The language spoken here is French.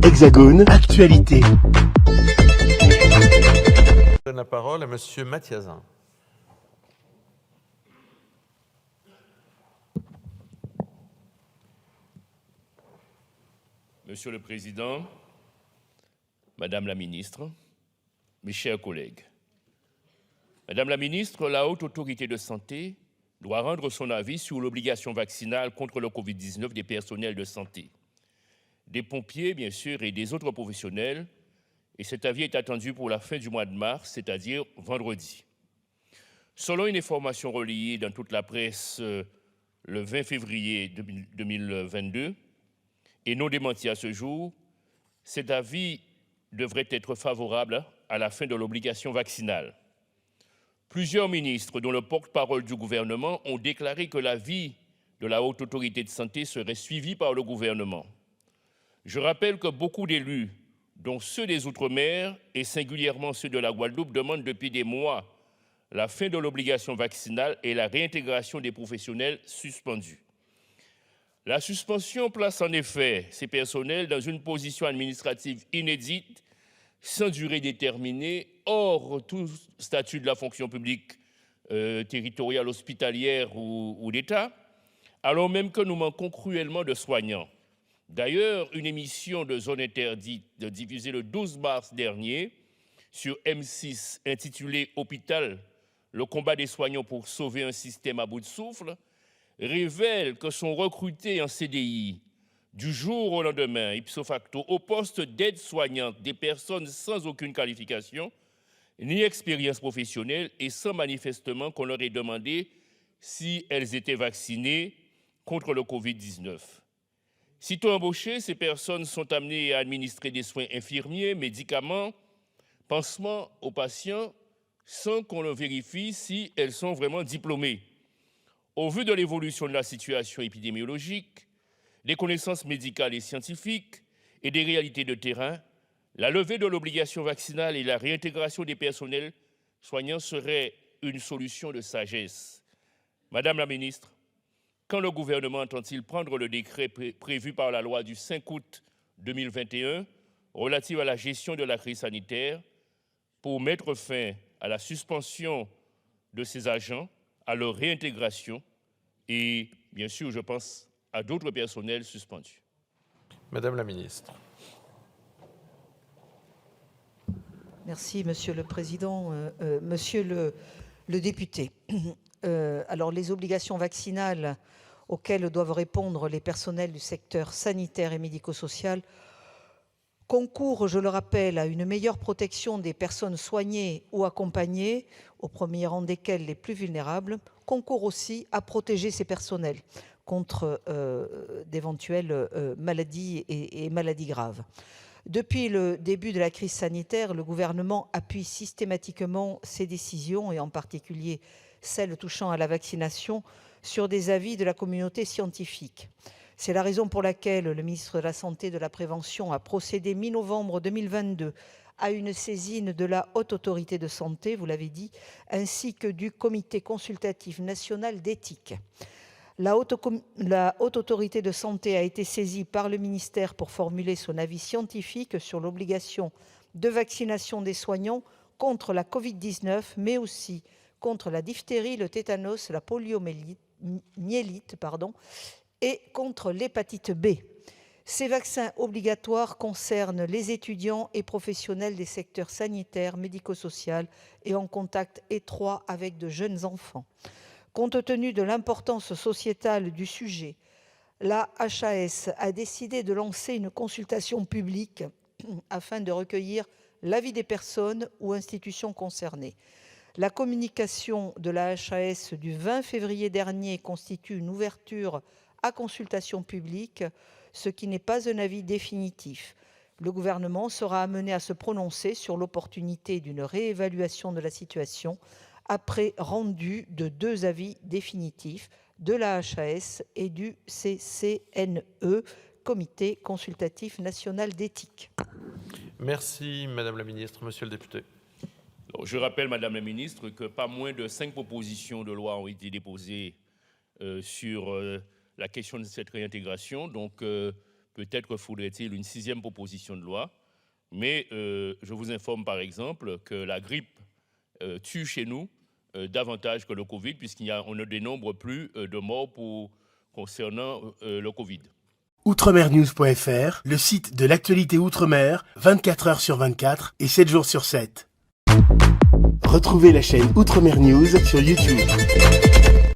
Hexagone, actualité. Je donne la parole à Monsieur Mathiazin. Monsieur le Président, Madame la Ministre, mes chers collègues. Madame la Ministre, la Haute Autorité de Santé doit rendre son avis sur l'obligation vaccinale contre le Covid-19 des personnels de santé, des pompiers bien sûr et des autres professionnels, et cet avis est attendu pour la fin du mois de mars, c'est-à-dire vendredi. Selon une information relayée dans toute la presse le 20 février 2022, et non démenti à ce jour, cet avis devrait être favorable à la fin de l'obligation vaccinale. Plusieurs ministres, dont le porte-parole du gouvernement, ont déclaré que l'avis de la Haute Autorité de Santé serait suivi par le gouvernement. Je rappelle que beaucoup d'élus, dont ceux des Outre-mer et singulièrement ceux de la Guadeloupe, demandent depuis des mois la fin de l'obligation vaccinale et la réintégration des professionnels suspendus. La suspension place en effet ces personnels dans une position administrative inédite, sans durée déterminée, hors tout statut de la fonction publique territoriale, hospitalière ou d'État, alors même que nous manquons cruellement de soignants. D'ailleurs, une émission de Zone Interdite diffusée le 12 mars dernier sur M6 intitulée « Hôpital, le combat des soignants pour sauver un système à bout de souffle » révèle que sont recrutés en CDI du jour au lendemain, ipso facto, au poste d'aide-soignante des personnes sans aucune qualification ni expérience professionnelle et sans manifestement qu'on leur ait demandé si elles étaient vaccinées contre le Covid-19. Sitôt embauchées, ces personnes sont amenées à administrer des soins infirmiers, médicaments, pansements aux patients sans qu'on leur vérifie si elles sont vraiment diplômées. Au vu de l'évolution de la situation épidémiologique, des connaissances médicales et scientifiques et des réalités de terrain, la levée de l'obligation vaccinale et la réintégration des personnels soignants seraient une solution de sagesse. Madame la Ministre, quand le gouvernement entend-il prendre le décret prévu par la loi du 5 août 2021 relative à la gestion de la crise sanitaire pour mettre fin à la suspension de ces agents, à leur réintégration et, bien sûr, je pense à d'autres personnels suspendus? Madame la Ministre. Merci, Monsieur le Président. Monsieur le député, alors les obligations vaccinales auxquelles doivent répondre les personnels du secteur sanitaire et médico-social concourent, je le rappelle, à une meilleure protection des personnes soignées ou accompagnées, au premier rang desquelles les plus vulnérables, concourent aussi à protéger ces personnels contre d'éventuelles maladies et maladies graves. Depuis le début de la crise sanitaire, le gouvernement appuie systématiquement ses décisions, et en particulier celles touchant à la vaccination, sur des avis de la communauté scientifique. C'est la raison pour laquelle le ministre de la Santé et de la Prévention a procédé mi-novembre 2022 à une saisine de la Haute Autorité de Santé, vous l'avez dit, ainsi que du Comité consultatif national d'éthique. La Haute Autorité de Santé a été saisie par le ministère pour formuler son avis scientifique sur l'obligation de vaccination des soignants contre la Covid-19, mais aussi contre la diphtérie, le tétanos, la poliomyélite, et contre l'hépatite B. Ces vaccins obligatoires concernent les étudiants et professionnels des secteurs sanitaires, médico-social et en contact étroit avec de jeunes enfants. Compte tenu de l'importance sociétale du sujet, la HAS a décidé de lancer une consultation publique afin de recueillir l'avis des personnes ou institutions concernées. La communication de la HAS du 20 février dernier constitue une ouverture à consultation publique, ce qui n'est pas un avis définitif. Le gouvernement sera amené à se prononcer sur l'opportunité d'une réévaluation de la situation après rendu de 2 avis définitifs de la HAS et du CCNE, Comité consultatif national d'éthique. Merci, Madame la Ministre. Monsieur le député. Alors, je rappelle, Madame la Ministre, que pas moins de 5 propositions de loi ont été déposées sur la question de cette réintégration. Donc, peut-être faudrait-il une 6e proposition de loi. Mais je vous informe par exemple que la grippe tue chez nous davantage que le Covid, on ne dénombre plus de morts concernant le Covid. Outremernews.fr, le site de l'actualité Outre-mer, 24 heures sur 24 et 7 jours sur 7. Retrouvez la chaîne Outremer News sur YouTube.